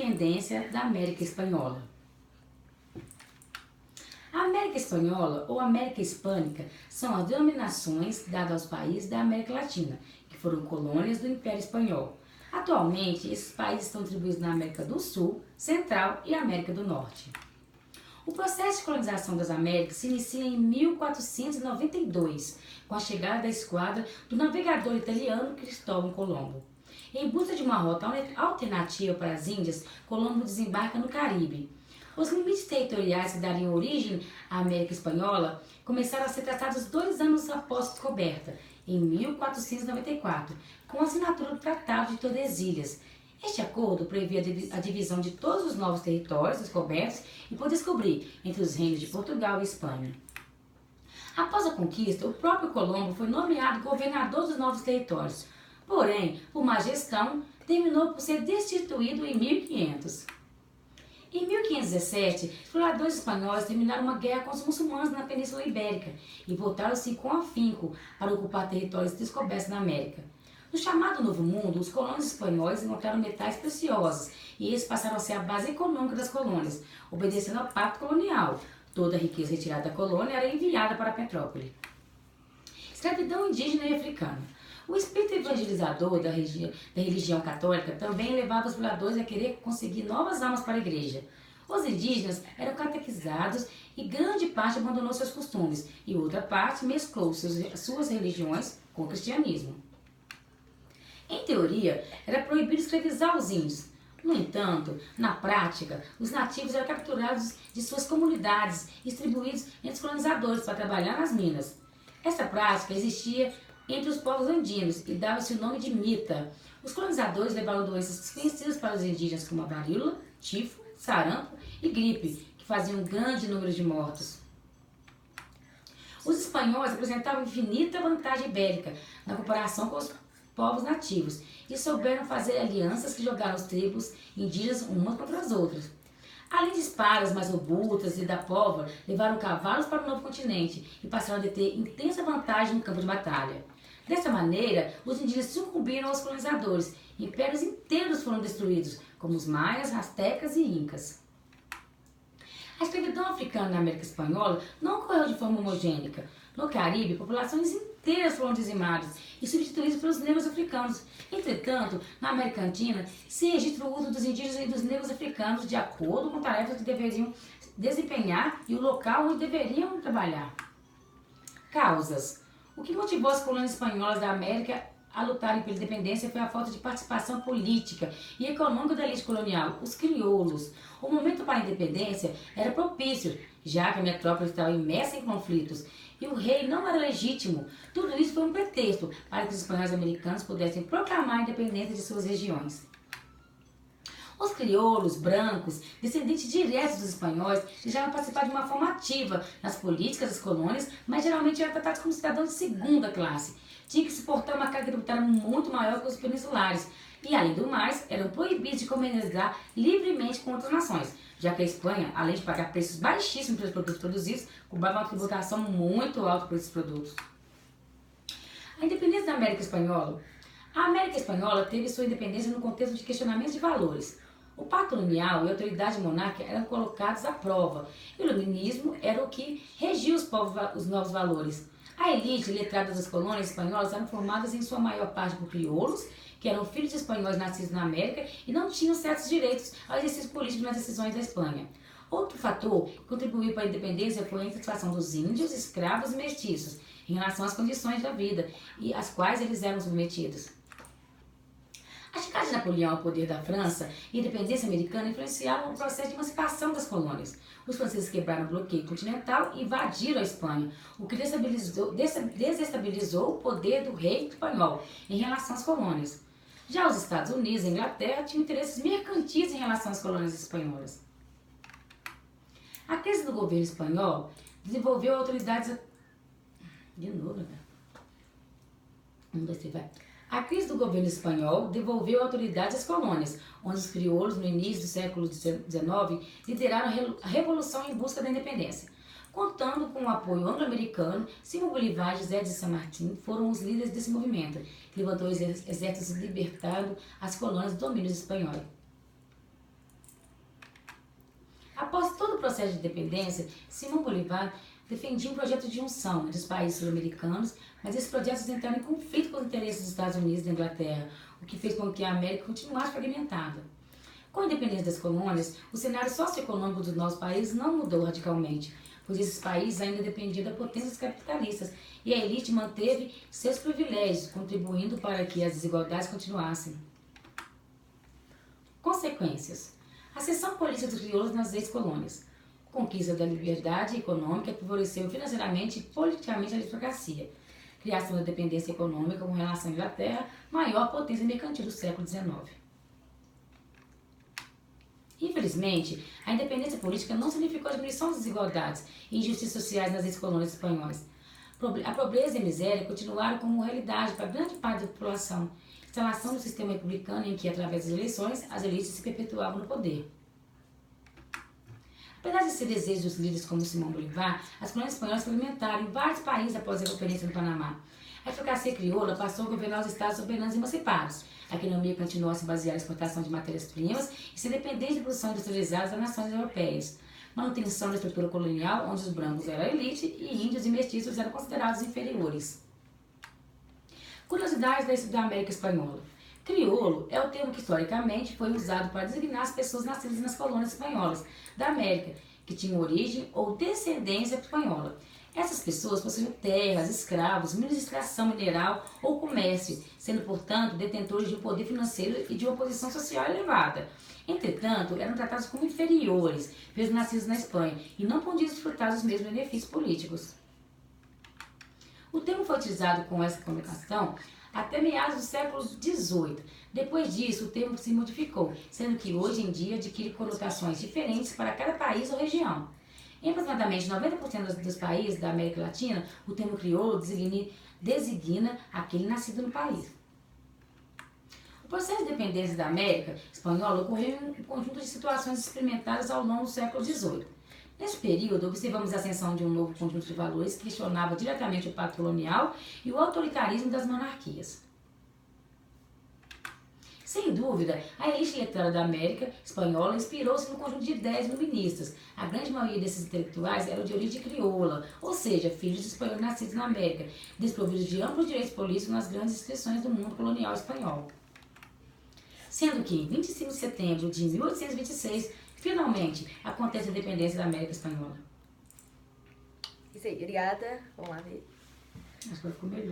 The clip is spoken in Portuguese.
independência da América Espanhola. A América Espanhola ou América Hispânica são as denominações dadas aos países da América Latina, que foram colônias do Império Espanhol. Atualmente, esses países estão distribuídos na América do Sul, Central e América do Norte. O processo de colonização das Américas se inicia em 1492, com a chegada da esquadra do navegador italiano Cristóvão Colombo. Em busca de uma rota alternativa para as Índias, Colombo desembarca no Caribe. Os limites territoriais que dariam origem à América Espanhola começaram a ser traçados 2 anos após a descoberta, em 1494, com a assinatura do Tratado de Tordesilhas. Este acordo previa a divisão de todos os novos territórios descobertos e por descobrir entre os reinos de Portugal e Espanha. Após a conquista, o próprio Colombo foi nomeado governador dos novos territórios, porém, por má gestão, terminou por ser destituído em 1500. Em 1517, os exploradores espanhóis terminaram uma guerra com os muçulmanos na Península Ibérica e voltaram-se com afinco para ocupar territórios descobertos na América. No chamado Novo Mundo, os colonos espanhóis encontraram metais preciosos e eles passaram a ser a base econômica das colônias, obedecendo ao pacto colonial. Toda a riqueza retirada da colônia era enviada para a metrópole. Escravidão indígena e africana. O espírito evangelizador da religião católica também levava os exploradores a querer conseguir novas almas para a igreja. Os indígenas eram catequizados e grande parte abandonou seus costumes e outra parte mesclou suas religiões com o cristianismo. Em teoria, era proibido escravizar os índios. No entanto, na prática, os nativos eram capturados de suas comunidades e distribuídos entre os colonizadores para trabalhar nas minas. Essa prática existia entre os povos andinos e dava-se o nome de mita. Os colonizadores levaram doenças desconhecidas para os indígenas como a varíola, tifo, sarampo e gripe, que faziam um grande número de mortos. Os espanhóis apresentavam infinita vantagem bélica na comparação com os povos nativos e souberam fazer alianças que jogaram as tribos indígenas umas contra as outras. Além de espadas mais robustas e da pólvora, levaram cavalos para o novo continente e passaram a ter intensa vantagem no campo de batalha. Dessa maneira, os indígenas sucumbiram aos colonizadores e impérios inteiros foram destruídos, como os maias, astecas e incas. A escravidão africana na América Espanhola não ocorreu de forma homogênea. No Caribe, populações inteiras foram dizimadas e substituídas pelos negros africanos. Entretanto, na América Latina, se registra o uso dos indígenas e dos negros africanos de acordo com tarefas que deveriam desempenhar e o local onde deveriam trabalhar. Causas. O que motivou as colônias espanholas da América a lutarem pela independência foi a falta de participação política e econômica da elite colonial, os crioulos. O momento para a independência era propício, já que a metrópole estava imersa em conflitos e o rei não era legítimo. Tudo isso foi um pretexto para que os espanhóis americanos pudessem proclamar a independência de suas regiões. Os crioulos brancos, descendentes diretos dos espanhóis, desejavam participar de uma forma ativa nas políticas das colônias, mas geralmente eram tratados como cidadãos de segunda classe. Tinham que suportar uma carga tributária muito maior que os peninsulares e, além do mais, eram proibidos de comercializar livremente com outras nações, já que a Espanha, além de pagar preços baixíssimos pelos produtos produzidos, cobrava uma tributação muito alta por esses produtos. A independência da América Espanhola. A América Espanhola teve sua independência no contexto de questionamentos de valores. O pacto colonial e a autoridade monárquica eram colocados à prova, e o iluminismo era o que regia os novos valores. A elite letrada das colônias espanholas eram formadas em sua maior parte por crioulos, que eram filhos de espanhóis nascidos na América e não tinham certos direitos ao exercício político nas decisões da Espanha. Outro fator que contribuiu para a independência foi a insatisfação dos índios, escravos e mestiços em relação às condições da vida e às quais eles eram submetidos. A chegada de Napoleão ao poder da França e a independência americana influenciaram o processo de emancipação das colônias. Os franceses quebraram o bloqueio continental e invadiram a Espanha, o que desestabilizou o poder do rei espanhol em relação às colônias. Já os Estados Unidos e a Inglaterra tinham interesses mercantis em relação às colônias espanholas. A crise do governo espanhol desenvolveu autoridades... De novo, né? A crise do governo espanhol devolveu a autoridade às colônias, onde os crioulos, no início do século XIX, lideraram a revolução em busca da independência. Contando com o apoio anglo-americano, Simão Bolívar e José de San Martín foram os líderes desse movimento, que levantou exércitos libertando as colônias do domínio espanhol. Após todo o processo de independência, Simão Bolívar defendia um projeto de junção entre os países sul-americanos, mas esses projetos entraram em conflito com os interesses dos Estados Unidos e da Inglaterra, o que fez com que a América continuasse fragmentada. Com a independência das colônias, o cenário socioeconômico dos nossos países não mudou radicalmente, pois esses países ainda dependiam das potências capitalistas e a elite manteve seus privilégios, contribuindo para que as desigualdades continuassem. Consequências: ascensão política dos crioulos nas ex-colônias. Conquista da liberdade econômica que favoreceu financeiramente e politicamente a aristocracia. Criação da dependência econômica com relação à Inglaterra, maior potência mercantil do século XIX. Infelizmente, a independência política não significou a diminuição das desigualdades e injustiças sociais nas ex-colônias espanholas. A pobreza e a miséria continuaram como realidade para grande parte da população. Instalação do sistema republicano em que, através das eleições, as elites se perpetuavam no poder. Apesar desse desejo dos líderes como Simão Bolívar, as colônias espanholas fragmentaram em vários países após a Conferência do Panamá. A aristocracia crioula passou a governar os estados soberanos e emancipados. A economia continuou a se basear na exportação de matérias-primas e ser dependente da produção industrializada das nações europeias. Manutenção da estrutura colonial, onde os brancos eram a elite e índios e mestiços eram considerados inferiores. Curiosidades da América Espanhola. Crioulo é o termo que historicamente foi usado para designar as pessoas nascidas nas colônias espanholas da América, que tinham origem ou descendência espanhola. Essas pessoas possuíam terras, escravos, meios de extração mineral ou comércio, sendo, portanto, detentores de um poder financeiro e de uma posição social elevada. Entretanto, eram tratados como inferiores, pelos nascidos na Espanha, e não podiam desfrutar dos mesmos benefícios políticos. O termo foi utilizado com essa conotação até meados do século XVIII. Depois disso, o termo se modificou, sendo que hoje em dia adquire conotações diferentes para cada país ou região. Em aproximadamente 90% dos países da América Latina, o termo crioulo designa aquele nascido no país. O processo de independência da América Espanhola ocorreu em um conjunto de situações experimentadas ao longo do século XVIII. Nesse período, observamos a ascensão de um novo conjunto de valores que questionava diretamente o pacto colonial e o autoritarismo das monarquias. Sem dúvida, a elite letrada da América Espanhola inspirou-se no conjunto de ideias iluministas. A grande maioria desses intelectuais eram de origem crioula, ou seja, filhos de espanhóis nascidos na América, desprovidos de amplos direitos políticos nas grandes instituições do mundo colonial espanhol. Sendo que, em 25 de setembro de 1826, finalmente, acontece a independência da América Espanhola. Isso aí, obrigada. Vamos lá ver. Acho que vai ficar melhor.